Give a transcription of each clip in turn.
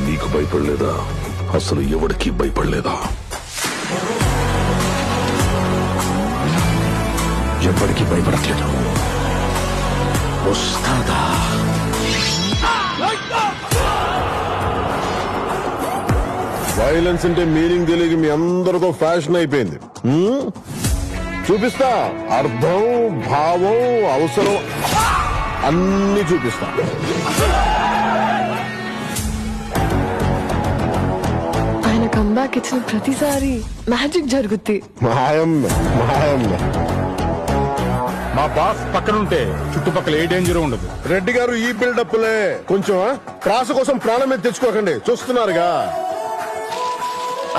నీకు భయపడలేదా? అసలు ఎవడికి భయపడలేదా? ఎవడికి భయపడట్లేదు. వస్తాదా? వైలెన్స్ అంటే మీనింగ్ తెలియక మీ అందరికీ ఫ్యాషన్ అయిపోయింది. చూపిస్తా. అర్థం, భావం, అవసరం అన్ని చూపిస్తా. ఆయన కంబ్యాక్ ఇచ్చిన ప్రతిసారి మ్యాజిక్ జరుగుద్ది. మాయమ్మ మాయమ్మ. మా బాస్ పక్కనుంటే చుట్టుపక్కల ఏ డేంజర్ ఉండదు. రెడ్డి గారు ఈ బిల్డప్లే కొంచెం ప్రాస కోసం ప్రాణం మీద తెచ్చుకోకండి. చూస్తున్నారుగా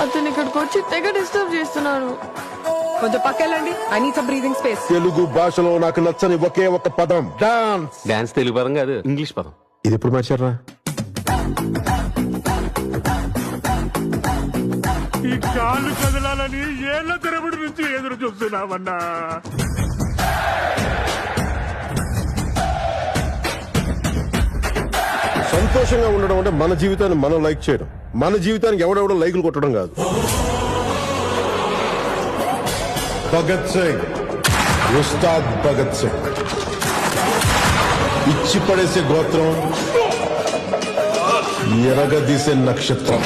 అతను ఇక్కడికి వచ్చి తెగ డిస్టర్బ్ చేస్తున్నాను. కొంచెం పక్కెళ్ళండి. I need some breathing space. Telugu భాషలో నాకు నచ్చని ఒకే ఒక పదం డాన్స్. డాన్స్ తెలుగు పదం కాదు, ఇంగ్లీష్ పదం. ఇది ఎప్పుడు మార్చారా? ఈ కాళ్ళు కదలాలని ఏళ్ల తరబడి నుంచి ఎదురు చూస్తున్నామన్నా. సంతోషంగా ఉండడం అంటే మన జీవితాన్ని మనం లైక్ చేయడం. మన జీవితానికి ఎవడెవడో లైకులు కొట్టడం కాదు. భగత్ సింగ్, ఉస్తాద్ భగత్ సింగ్. ఇచ్చి పడేసే గోత్రం, ఎరగదీసే నక్షత్రం.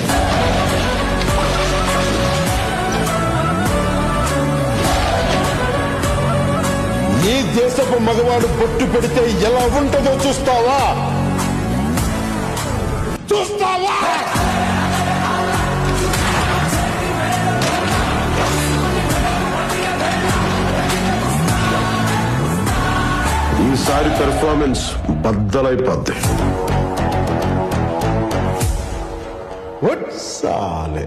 నీ దేశపు మగవాడు బొట్టు పెడితే ఎలా ఉంటుందో చూస్తావా? చూస్తావా? ఈసారి పెర్ఫార్మెన్స్ బద్దలైపోద్ది. సాలే